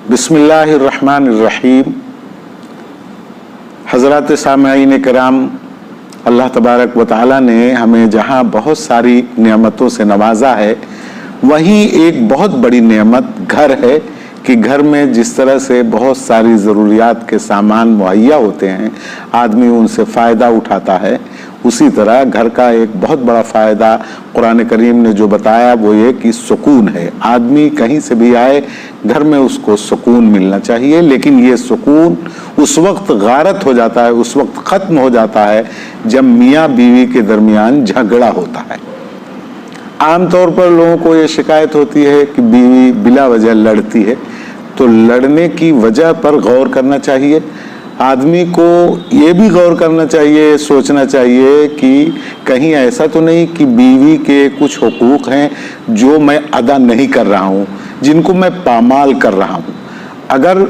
बिस्मिल्लाहिर्रहमानिर्रहीम। हज़रात सामईन कराम, अल्लाह तबारक व तआला ने हमें जहाँ बहुत सारी नेमतों से नवाजा है, वहीं एक बहुत बड़ी नेमत घर है कि घर में जिस तरह से बहुत सारी ज़रूरियात के सामान मुहैया होते हैं, आदमी उनसे फ़ायदा उठाता है, उसी तरह घर का एक बहुत बड़ा फ़ायदा कुरान करीम ने जो बताया वो ये कि सुकून है। आदमी कहीं से भी आए, घर में उसको सुकून मिलना चाहिए। लेकिन ये सुकून उस वक्त गारत हो जाता है, उस वक्त ख़त्म हो जाता है जब मियाँ बीवी के दरमियान झगड़ा होता है। आम तौर पर लोगों को ये शिकायत होती है कि बीवी बिला वजह लड़ती है, तो लड़ने की वजह पर गौर करना चाहिए। आदमी को ये भी गौर करना चाहिए, सोचना चाहिए कि कहीं ऐसा तो नहीं कि बीवी के कुछ हुकूक हैं जो मैं अदा नहीं कर रहा हूँ, जिनको मैं पामाल कर रहा हूँ। अगर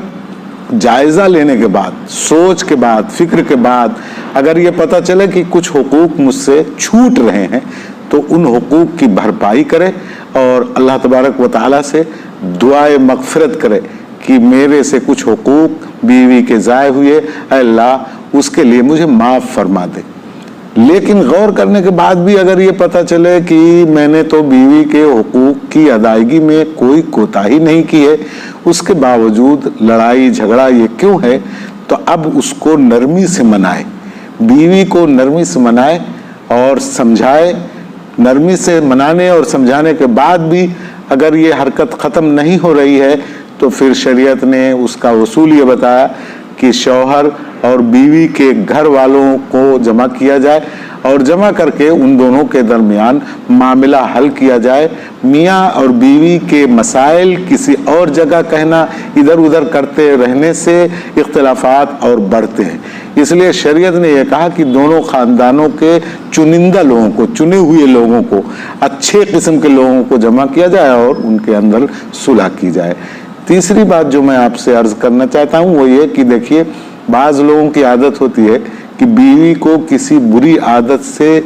जायज़ा लेने के बाद, सोच के बाद, फिक्र के बाद अगर ये पता चले कि कुछ हुकूक मुझसे छूट रहे हैं, तो उन हुकूक की भरपाई करे और अल्लाह तबारक व तआला से दुआए मग़फ़िरत करे कि मेरे से कुछ हुकूक बीवी के ज़ाय हुए, अल्लाह उसके लिए मुझे माफ़ फरमा दे। लेकिन गौर करने के बाद भी अगर ये पता चले कि मैंने तो बीवी के हुकूक की अदायगी में कोई कोताही नहीं की है, उसके बावजूद लड़ाई झगड़ा ये क्यों है, तो अब उसको नरमी से मनाए, बीवी को नरमी से मनाए और समझाए। नरमी से मनाने और समझाने के बाद भी अगर ये हरकत ख़त्म नहीं हो रही है, तो फिर शरीयत ने उसका उसूल ये बताया कि शौहर और बीवी के घर वालों को जमा किया जाए और जमा करके उन दोनों के दरमियान मामला हल किया जाए। मियाँ और बीवी के मसाइल किसी और जगह कहना, इधर उधर करते रहने से इख्तिलाफात और बढ़ते हैं। इसलिए शरीयत ने यह कहा कि दोनों ख़ानदानों के चुनिंदा लोगों को, चुने हुए लोगों को, अच्छे किस्म के लोगों को जमा किया जाए और उनके अंदर सुलह की जाए। तीसरी बात जो मैं आपसे अर्ज़ करना चाहता हूँ वो ये कि देखिए, बाज़ लोगों की आदत होती है कि बीवी को किसी बुरी आदत से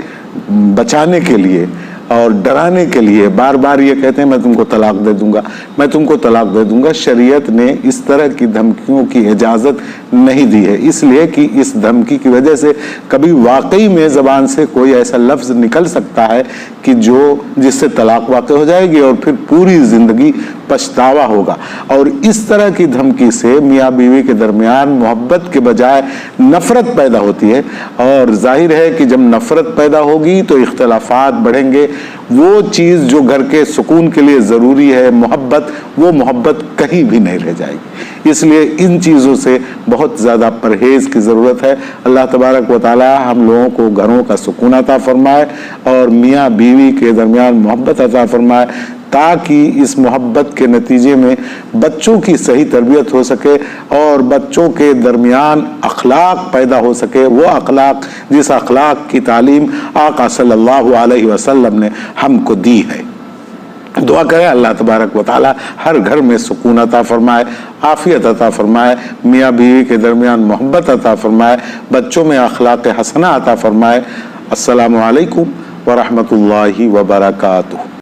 बचाने के लिए और डराने के लिए बार बार ये कहते हैं मैं तुमको तलाक दे दूंगा, मैं तुमको तलाक दे दूंगा। शरीयत ने इस तरह की धमकियों की इजाज़त नहीं दी है, इसलिए कि इस धमकी की वजह से कभी वाकई में ज़बान से कोई ऐसा लफ्ज़ निकल सकता है कि जिससे तलाक वाक़ हो जाएगी और फिर पूरी ज़िंदगी पछतावा होगा। और इस तरह की धमकी से मियाँ बीवी के दरमियान मोहब्बत के बजाय नफ़रत पैदा होती है, और जाहिर है कि जब नफ़रत पैदा होगी तो इख्तिलाफात बढ़ेंगे। वो चीज़ जो घर के सुकून के लिए ज़रूरी है, मोहब्बत, वो मोहब्बत कहीं भी नहीं रह जाएगी। इसलिए इन चीज़ों से बहुत ज़्यादा परहेज़ की ज़रूरत है। अल्लाह तबारक व तआला हम लोगों को घरों का सुकून अता फरमाए और मियाँ बीवी के दरमियान मोहब्बत अता फरमाए, ताकि इस मोहब्बत के नतीजे में बच्चों की सही तरबियत हो सके और बच्चों के दरमियान अखलाक पैदा हो सके, वो अखलाक जिस अखलाक की तालीम आका सल्लल्लाहु अलैहि वसल्लम ने हमको दी है। दुआ करें अल्लाह तबारक व तआला हर घर में सुकून अता फरमाए, आफियत अता फरमाए, मियाँ बीवी के दरमियान मोहब्बत अता फरमाए, बच्चों में अखलाक हसना अता फरमाए। अस्सलामु अलैकुम व रहमतुल्लाहि व बरकातुहू।